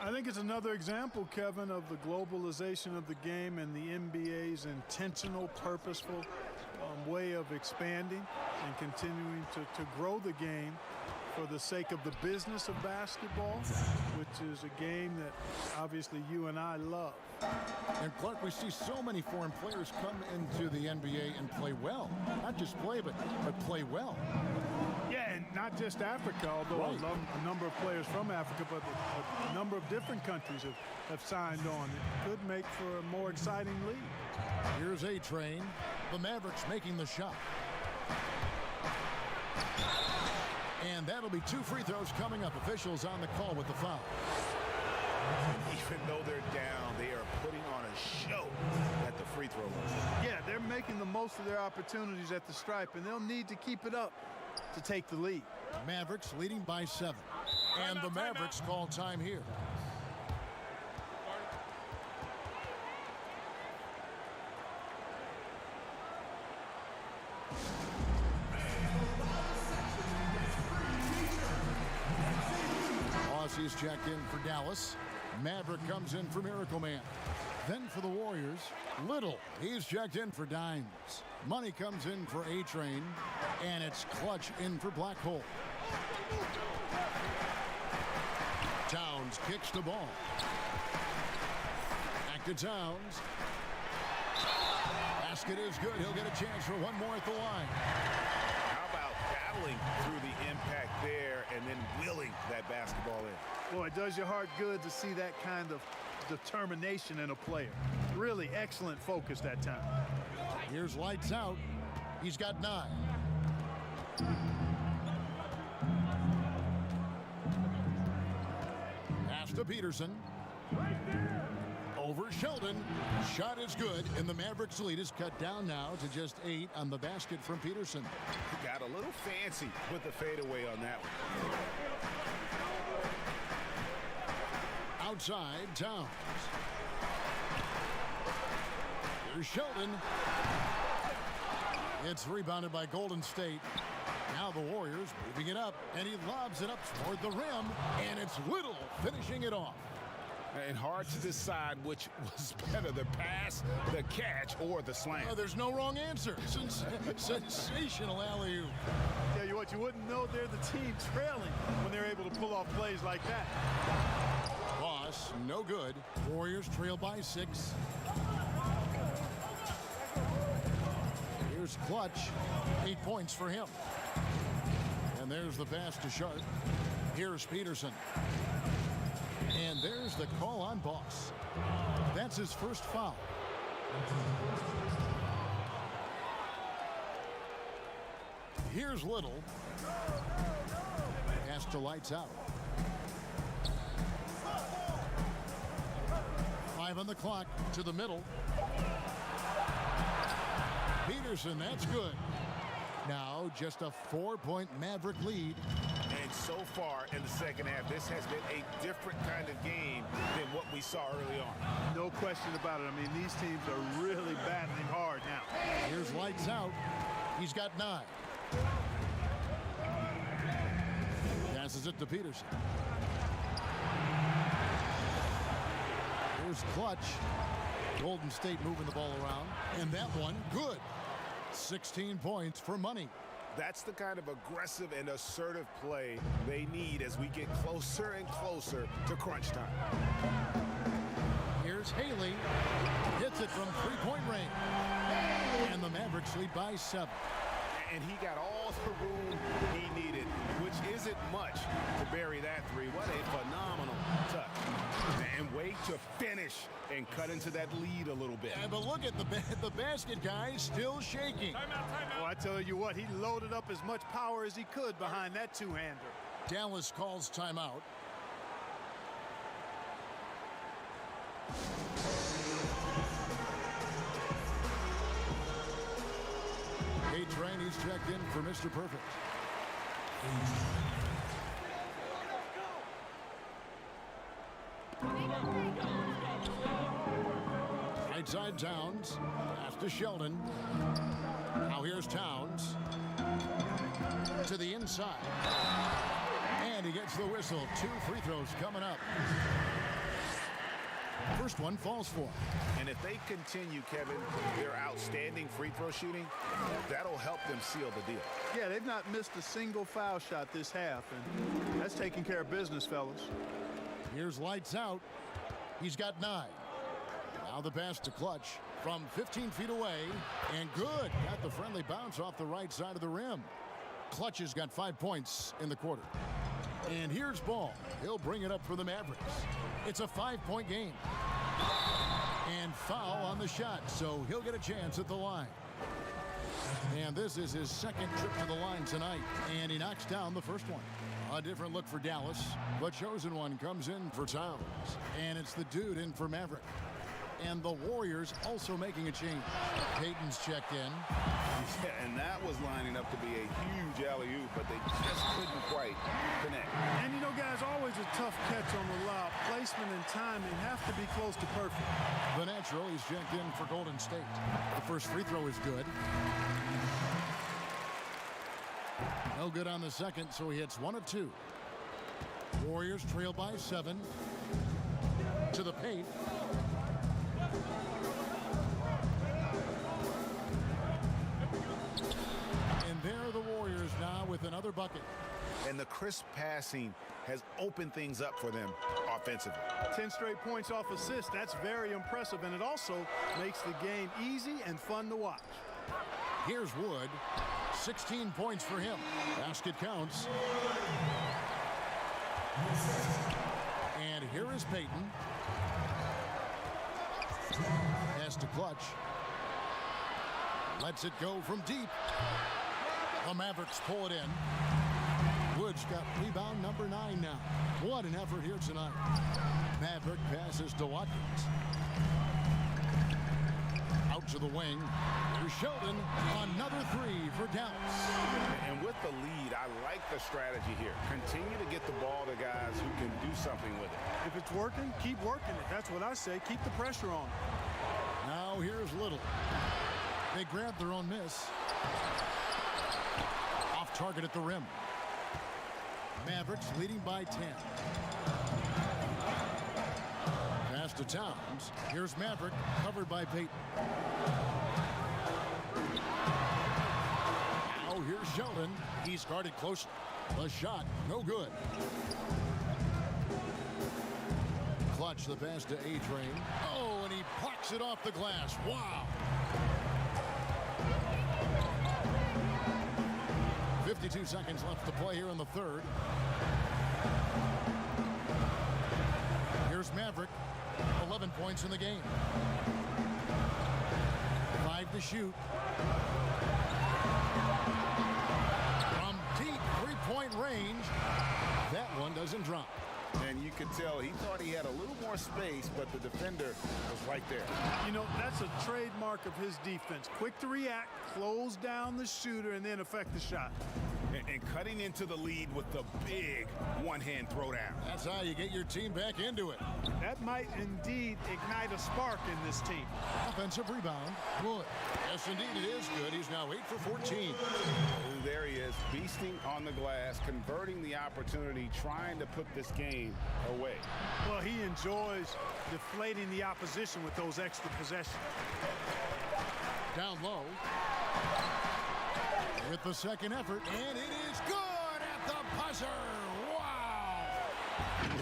I think it's another example, Kevin, of the globalization of the game and the NBA's intentional, purposeful way of expanding and continuing to grow the game for the sake of the business of basketball, which is a game that obviously you and I love. And Clark, we see so many foreign players come into the NBA and play well. Not just play, but play well. Yeah, and not just Africa, although right. a number of players from Africa, but a number of different countries have signed on. It could make for a more exciting league. Here's A-Train. The Mavericks making the shot. And that'll be 2 free throws coming up. Officials on the call with the foul. Even though they're down, they are putting on a show at the free throw line. Yeah, they're making the most of their opportunities at the stripe, and they'll need to keep it up to take the lead. Mavericks leading by 7. And the Mavericks call time here. Aussie's checked in for Dallas. Maverick comes in for Miracle Man. Then for the Warriors, Little. He's checked in for Dimes. Money comes in for A-Train. And it's Clutch in for Black Hole. Towns kicks the ball. Back to Towns. Basket is good. He'll get a chance for one more at the line. How about battling through the impact there and then willing that basketball in? Boy, it does your heart good to see that kind of determination in a player. Really excellent focus that time. Here's Lights Out. He's got 9. Pass to Peterson. Over Sheldon. Shot is good, and the Mavericks lead is cut down now to just 8 on the basket from Peterson. Got a little fancy with the fadeaway on that one. Outside, Towns. Here's Sheldon. It's rebounded by Golden State. Now the Warriors moving it up, and he lobs it up toward the rim, and it's Little finishing it off. And hard to decide which was better, the pass, the catch, or the slam. Oh, there's no wrong answer. Sensational alley-oop. Tell you what, you wouldn't know they're the team trailing when they're able to pull off plays like that. Boss, no good. Warriors trail by 6. Here's Clutch. 8 points for him. And there's the pass to Sharp. Here's Peterson. And there's the call on Boss. That's his first foul. Here's Little. Pass to Lights Out. 5 on the clock to the middle. Peterson, that's good. Now just a 4-point Maverick lead. And so far in the second half, this has been a different kind of game than what we saw early on. No question about it. I mean, these teams are really battling hard now. Here's Lights Out. He's got 9. Passes it to Peterson. Here's Clutch. Golden State moving the ball around. And that one, good. 16 points for Money. That's the kind of aggressive and assertive play they need as we get closer and closer to crunch time. Here's Haley. Hits it from 3-point range. And the Mavericks lead by 7. And he got all the room he needed, which isn't much to bury that 3. What a phenomenal touch. And way to finish and cut into that lead a little bit. Yeah, but look at the basket guy still shaking. Timeout. Well, I tell you what, he loaded up as much power as he could behind that two-hander. Dallas calls timeout. A-Train, he's checked in for Mr. Perfect. Right side Towns. Pass to Sheldon. Now here's Towns. To the inside. And he gets the whistle. 2 free throws coming up. First one falls for him. And if they continue, Kevin, their outstanding free throw shooting, that'll help them seal the deal. Yeah, they've not missed a single foul shot this half, and that's taking care of business, fellas. Here's Lights Out. He's got 9. Now the pass to Clutch from 15 feet away, and good. Got the friendly bounce off the right side of the rim. Clutch has got 5 points in the quarter. And here's Ball. He'll bring it up for the Mavericks. It's a 5-point game. And foul on the shot, so he'll get a chance at the line. And this is his second trip to the line tonight, and he knocks down the first one. A different look for Dallas. The chosen one comes in for Towns. And it's the dude in for Maverick. And the Warriors also making a change. Payton's checked in. Yeah, and that was lining up to be a huge alley-oop, but they just couldn't quite connect. And you know, guys, always a tough catch on the lob. Placement and timing have to be close to perfect. The natural, he's checked in for Golden State. The first free throw is good. No good on the second, so he hits 1 of 2. Warriors trail by 7. To the paint. And there are the Warriors now with another bucket. And the crisp passing has opened things up for them offensively. 10 straight points off assists. That's very impressive, and it also makes the game easy and fun to watch. Here's Wood. 16 points for him. Basket counts. And here is Payton. Has to clutch. Lets it go from deep. The Mavericks pull it in. Wood's got rebound number 9 now. What an effort here tonight. Maverick passes to Watkins. Out to the wing. Here's Sheldon. Another 3 for Dallas. And with the lead, I like the strategy here. Continue to get the ball to guys who can do something with it. If it's working, keep working it. That's what I say. Keep the pressure on. Now here's Little. They grab their own miss. Off target at the rim. Mavericks leading by 10. Pass to Towns. Here's Maverick, covered by Payton. Now here's Sheldon. He's guarded closely. The shot, no good. Clutch the pass to A-Train. Oh, and he plucks it off the glass. Wow. 52 seconds left to play here in the third. Here's Maverick. 11 points in the game. 5 to shoot. From deep three-point range. That one doesn't drop. And you could tell he thought he had a little more space, but the defender was right there. You know, that's a trademark of his defense. Quick to react, close down the shooter, and then affect the shot. And cutting into the lead with the big one-hand throwdown. That's how you get your team back into it. That might indeed ignite a spark in this team. Offensive rebound. Wood. Yes, indeed, it is good. He's now 8 for 14. There he is, feasting on the glass, converting the opportunity, trying to put this game away. Well, he enjoys deflating the opposition with those extra possessions. Down low. With the second effort, and it is good at the buzzer. Wow!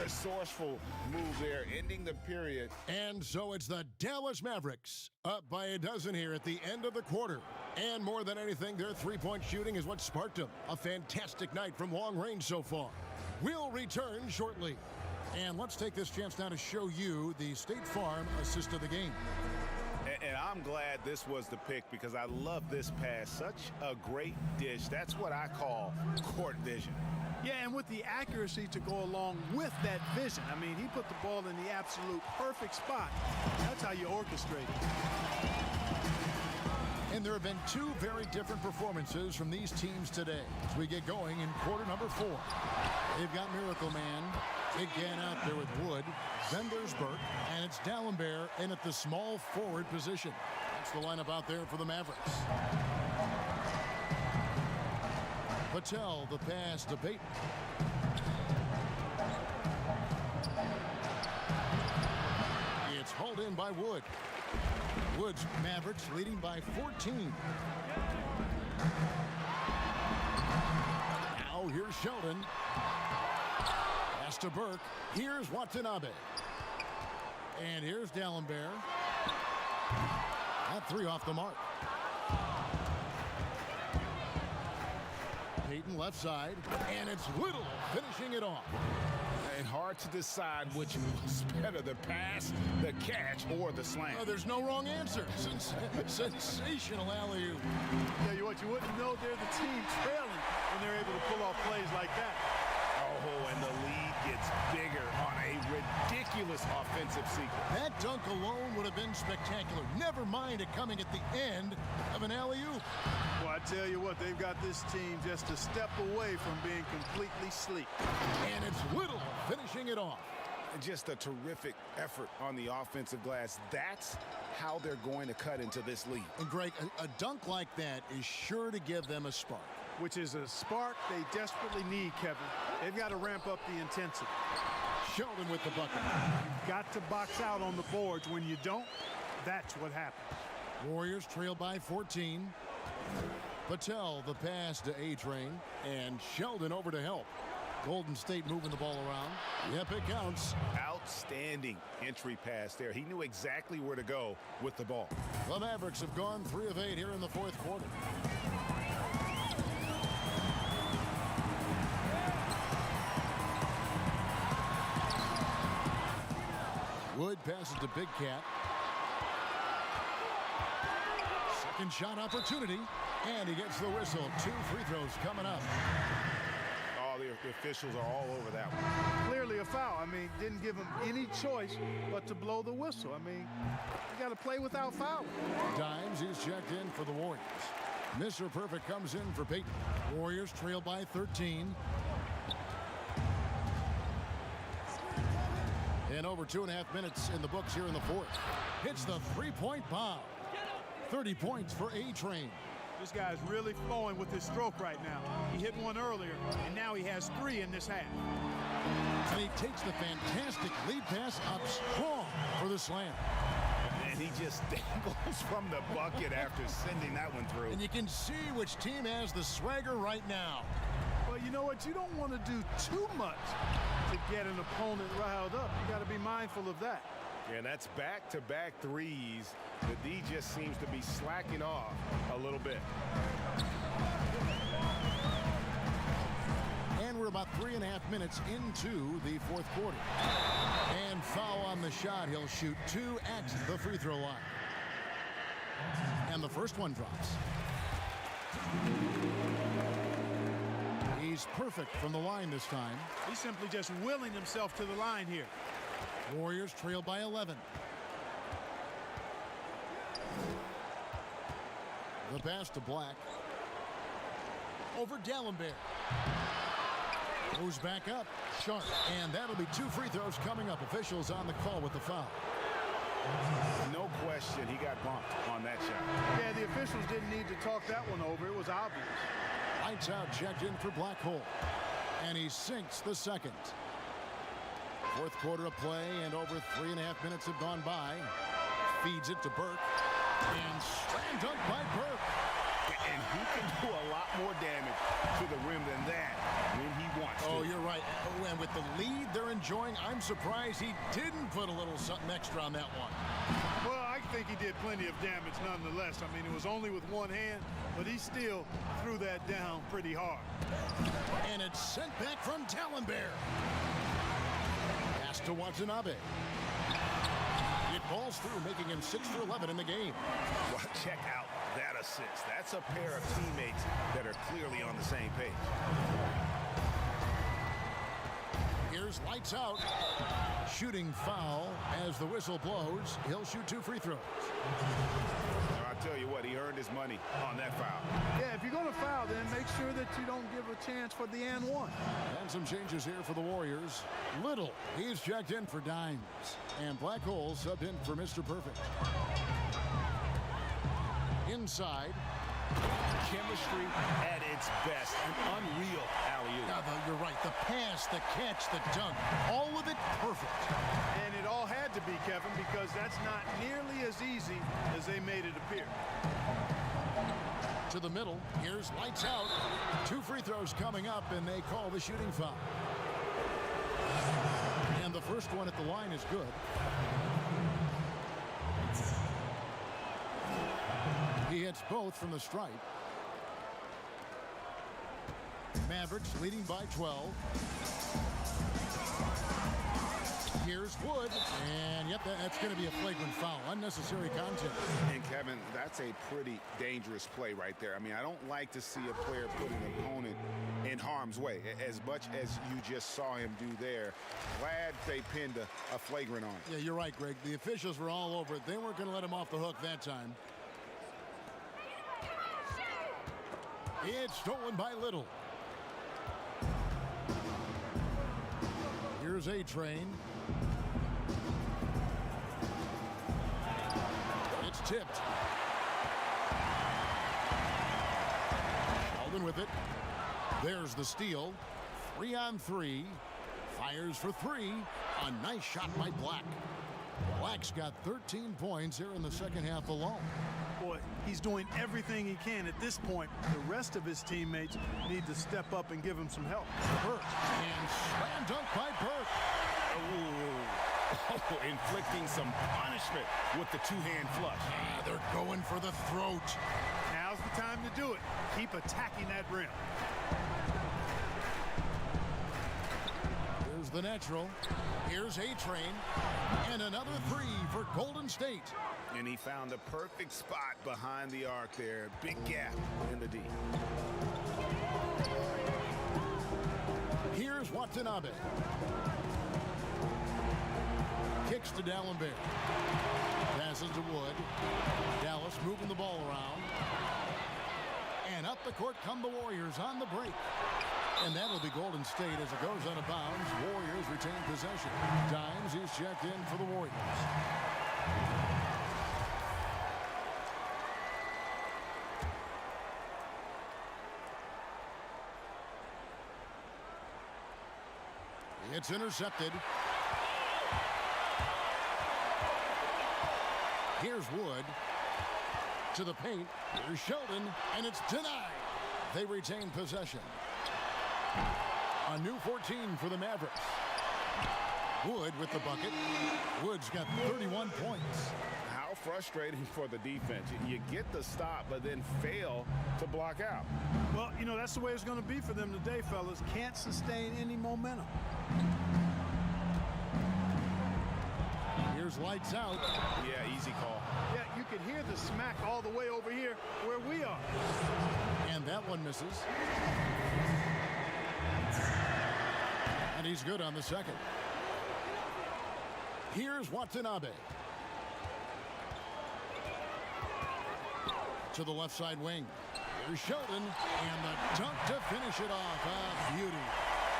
Resourceful move there, ending the period. And so it's the Dallas Mavericks up by a dozen here at the end of the quarter. And more than anything, their three-point shooting is what sparked them. A fantastic night from long range so far. We'll return shortly. And let's take this chance now to show you the State Farm assist of the game. And I'm glad this was the pick because I love this pass. Such a great dish. That's what I call court vision. Yeah, and with the accuracy to go along with that vision. I mean, he put the ball in the absolute perfect spot. That's how you orchestrate it. And there have been 2 very different performances from these teams today as we get going in quarter number 4. They've got Miracle Man again out there with Wood. Then there's Burke, and it's D'Alembert in at the small forward position. That's the lineup out there for the Mavericks. Patel, the pass to Payton. It's hauled in by Wood. Woods Mavericks leading by 14. Now here's Sheldon. Pass to Burke. Here's Watanabe. And here's D'Alembert. That 3 off the mark. Payton left side. And it's Little finishing it off. And hard to decide which was better, the pass, the catch, or the slam. Oh, there's no wrong answer. Sensational alley-oop. Yeah, what you wouldn't know, they're the team trailing when they're able to pull off plays like that. Oh, this offensive sequence. That dunk alone would have been spectacular. Never mind it coming at the end of an alley-oop. Well, I tell you what, they've got this team just a step away from being completely sleek. And it's Little finishing it off. Just a terrific effort on the offensive glass. That's how they're going to cut into this lead. And Greg, a dunk like that is sure to give them a spark. Which is a spark they desperately need, Kevin. They've got to ramp up the intensity. Sheldon with the bucket. You've got to box out on the boards. When you don't, that's what happens. Warriors trail by 14. Patel the pass to A-Train. And Sheldon over to help. Golden State moving the ball around. Yep, it counts. Outstanding entry pass there. He knew exactly where to go with the ball. The Mavericks have gone 3 of 8 here in the fourth quarter. Wood passes to Big Cat. Second shot opportunity. And he gets the whistle. 2 free throws coming up. The officials are all over that one. Clearly a foul. I mean, didn't give him any choice but to blow the whistle. I mean, you got to play without fouling. Dimes, he's checked in for the Warriors. Mr. Perfect comes in for Peyton. Warriors trail by 13. And over 2.5 minutes in the books here in the fourth. Hits the three-point bomb. 30 points for A-Train. This guy's really flowing with his stroke right now. He hit one earlier, and now he has 3 in this half. And he takes the fantastic lead pass up strong for the slam. And he just dangles from the bucket after sending that one through. And you can see which team has the swagger right now. Well, you know what? You don't want to do too much to get an opponent riled up. You got to be mindful of that. And that's back-to-back threes. The D just seems to be slacking off a little bit. And we're about 3.5 minutes into the fourth quarter. And foul on the shot. He'll shoot 2 at the free throw line. And the first one drops. He's perfect from the line this time. He's simply just willing himself to the line here. Warriors trail by 11. The pass to Black. Over D'Alembert. Goes back up. Sharp. And that'll be 2 free throws coming up. Officials on the call with the foul. No question he got bumped on that shot. Yeah, the officials didn't need to talk that one over. It was obvious. Lights out checked in for Black Hole. And he sinks the second. Fourth quarter of play, and over 3.5 minutes have gone by. Feeds it to Burke. And slam dunk by Burke. And he can do a lot more damage to the rim than that when he wants to. Oh, you're right. Oh, and with the lead they're enjoying, I'm surprised he didn't put a little something extra on that one. Well, I think he did plenty of damage nonetheless. I mean, it was only with one hand, but he still threw that down pretty hard. And it's sent back from D'Alembert. Pass to Watanabe. It falls through, making him 6 for 11 in the game. Well, check out that assist. That's a pair of teammates that are clearly on the same page. Here's lights out. Shooting foul as the whistle blows. He'll shoot 2 free throws. I'll tell you what, he earned his money on that foul. Yeah, if you're going to foul, then make sure that you don't give a chance for the and one. And some changes here for the Warriors. Little, he's checked in for Dimes. And Black Hole subbed in for Mr. Perfect. Inside. Chemistry at its best. An unreal alley-oop. Now, you're right. The pass, the catch, the dunk. All of it perfect. And it all had to be, Kevin, because that's not nearly as easy as they made it appear. To the middle. Here's lights out. 2 free throws coming up, and they call the shooting foul. And the first one at the line is good. He hits both from the stripe. Mavericks leading by 12. Here's Wood, and yep, that's going to be a flagrant foul. Unnecessary contact. And Kevin, that's a pretty dangerous play right there. I mean, I don't like to see a player put an opponent in harm's way as much as you just saw him do there. Glad they pinned a flagrant on. Yeah, you're right, Greg. The officials were all over it. They weren't going to let him off the hook that time. It's stolen by Little. Here's A-Train. It's tipped. Sheldon with it. There's the steal. 3-on-3. Fires for 3. A nice shot by Black. Black's got 13 points here in the second half alone. Boy, he's doing everything he can at this point. The rest of his teammates need to step up and give him some help. Burke. And slam dunk by Burke. Oh, inflicting some punishment with the two-hand flush. Yeah, they're going for the throat. Now's the time to do it. Keep attacking that rim. Here's the natural. Here's A-Train. And another 3 for Golden State. And he found the perfect spot behind the arc there. Big gap in the D. Here's Watanabe. Kicks to D'Alembert. Passes to Wood. Dallas moving the ball around. And up the court come the Warriors on the break. And that'll be Golden State as it goes out of bounds. Warriors retain possession. Dimes is checked in for the Warriors. It's intercepted. Here's Wood to the paint. Here's Sheldon, and it's denied. They retain possession. A new 14 for the Mavericks. Wood with the bucket. Wood's got 31 points. How frustrating for the defense. You get the stop, but then fail to block out. Well, you know, that's the way it's going to be for them today, fellas. Can't sustain any momentum. Here's lights out. Yeah, easy call. Yeah, you could hear the smack all the way over here where we are. And that one misses. And he's good on the second. Here's Watanabe. To the left side wing. Here's Sheldon. And the dunk to finish it off. A beauty.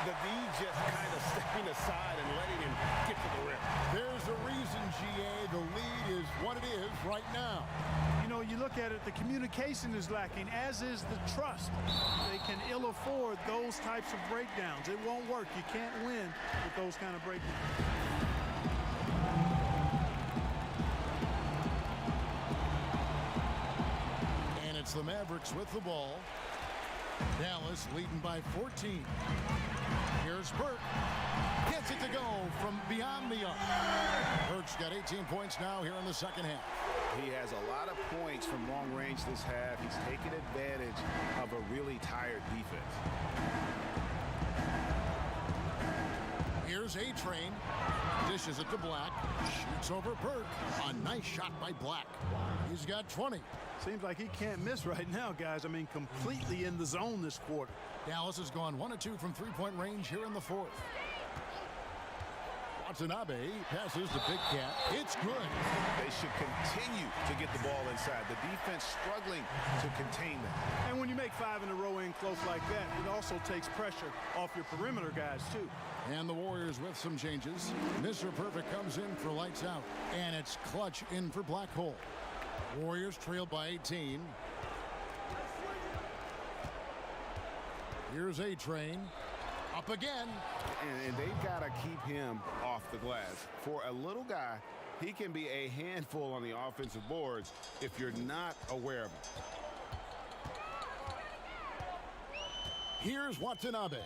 The D just kind of stepping aside and letting him get to the rim. There's a reason, GA. The lead is what it is right now. You know, you look at it, the communication is lacking, as is the trust. They can ill afford those types of breakdowns. It won't work. You can't win with those kind of breakdowns. And it's the Mavericks with the ball. Dallas leading by 14. Here's Burke. Gets it to go from beyond the arc. Burke's got 18 points now here in the second half. He has a lot of points from long range this half. He's taken advantage of a really tired defense. Here's A-Train. Dishes it to Black. Shoots over Burke. A nice shot by Black. He's got 20. Seems like he can't miss right now, guys. I mean, completely in the zone this quarter. Dallas has gone 1 of 2 from three-point range here in the fourth. Watanabe passes to Big Cat. It's good. They should continue to get the ball inside. The defense struggling to contain them. And when you make 5 in a row in close like that, it also takes pressure off your perimeter guys, too. And the Warriors with some changes. Mr. Perfect comes in for lights out. And it's Clutch in for Black Hole. Warriors trail by 18. Here's A-Train. Up again. And they've got to keep him off the glass. For a little guy, he can be a handful on the offensive boards if you're not aware of him. Here's Watanabe.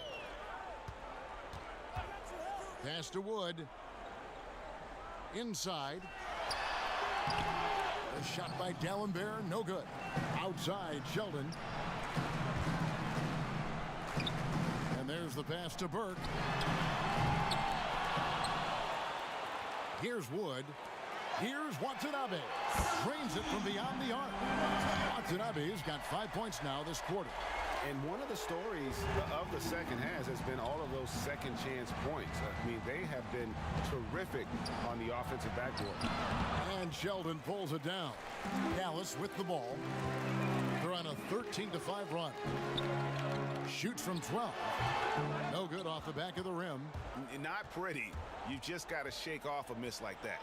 Pass to Wood. Inside. A shot by D'Alembert, no good. Outside, Sheldon. And there's the pass to Burke. Here's Wood. Here's Watanabe. Drains it from beyond the arc. Watanabe's got 5 points now this quarter. And one of the stories of the second half has been all of those second chance points. I mean, they have been terrific on the offensive backboard. And Sheldon pulls it down. Dallas with the ball. They're on a 13-5 run. Shoots from 12. No good off the back of the rim. Not pretty. You just got to shake off a miss like that.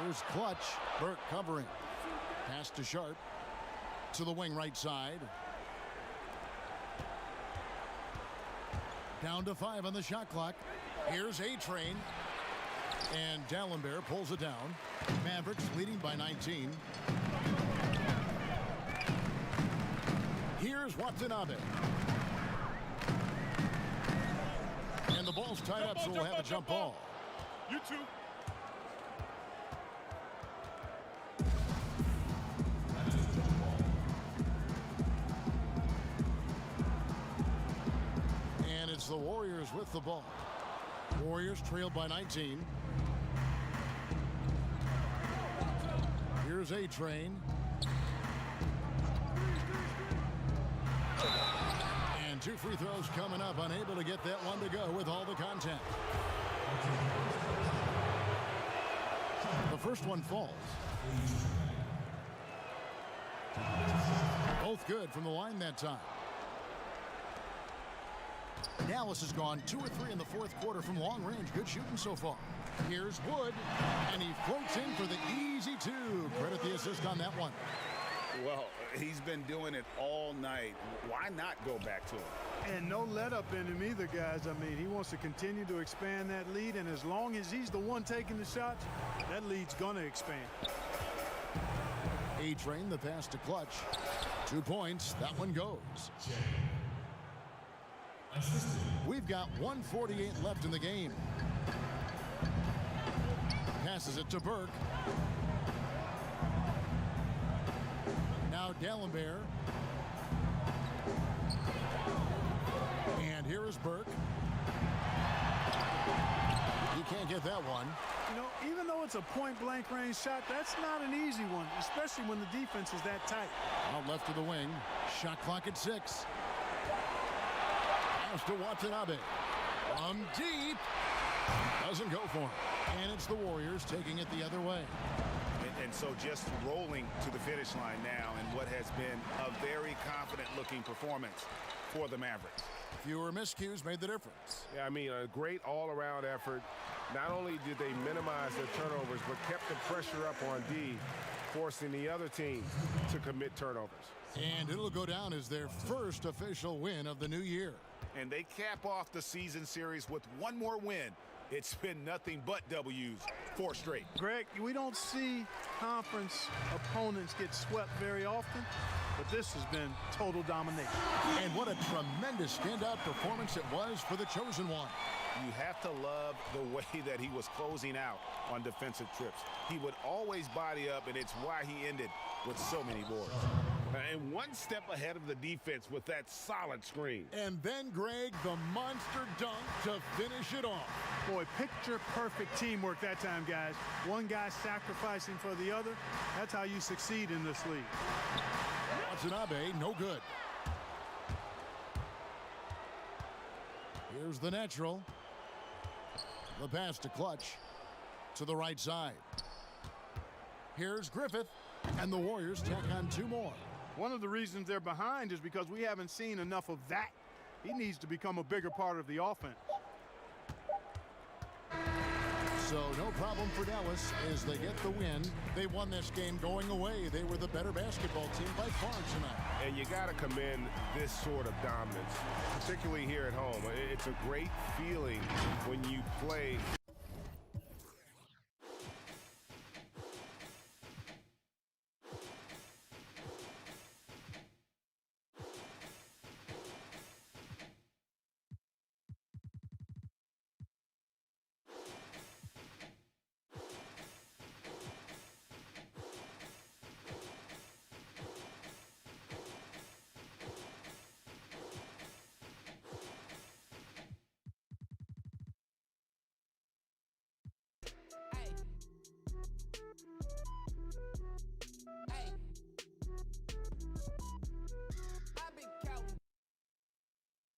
Here's Clutch. Burke covering. Pass to Sharp. To the wing right side. Down to 5 on the shot clock. Here's A-Train. And Dallenberg pulls it down. Mavericks leading by 19. Here's Watanabe. And the ball's tied up, so we'll have a jump ball. You too. And it's the Warriors with the ball. Warriors trailed by 19. Here's A-Train. And 2 free throws coming up. Unable to get that one to go with all the contact. The first one falls. Both good from the line that time. Dallas has gone 2 or 3 in the fourth quarter from long range. Good shooting so far. Here's Wood, and he floats in for the easy 2. Credit the assist on that one. Well, he's been doing it all night. Why not go back to him? And no let up in him either, guys. I mean, he wants to continue to expand that lead, and as long as he's the one taking the shots, that lead's going to expand. A-Train, the pass to Clutch. 2 points. That one goes. We've got 1:48 left in the game. Passes it to Burke. Now Dallenberg. And here is Burke. He can't get that one. You know, even though it's a point-blank range shot, that's not an easy one, especially when the defense is that tight. Out left of the wing. Shot clock at 6. Pass to Watanabe. From deep. Doesn't go for him. And it's the Warriors taking it the other way. And so just rolling to the finish line now in what has been a very confident-looking performance for the Mavericks. Fewer miscues made the difference. Yeah, I mean, a great all-around effort. Not only did they minimize their turnovers, but kept the pressure up on D, forcing the other team to commit turnovers. And it'll go down as their first official win of the new year. And they cap off the season series with one more win. It's been nothing but W's, 4 straight. Greg, we don't see conference opponents get swept very often, but this has been total domination. And what a tremendous standout performance it was for the chosen one. You have to love the way that he was closing out on defensive trips. He would always body up, and it's why he ended with so many boards. And one step ahead of the defense with that solid screen. And then, Greg, the monster dunk to finish it off. Boy, picture-perfect teamwork that time, guys. One guy sacrificing for the other. That's how you succeed in this league. Watanabe, no good. Here's the natural. The pass to Clutch. To the right side. Here's Griffith. And the Warriors tack on 2 more. One of the reasons they're behind is because we haven't seen enough of that. He needs to become a bigger part of the offense. So no problem for Dallas as they get the win. They won this game going away. They were the better basketball team by far tonight. And you got to commend this sort of dominance, particularly here at home. It's a great feeling when you play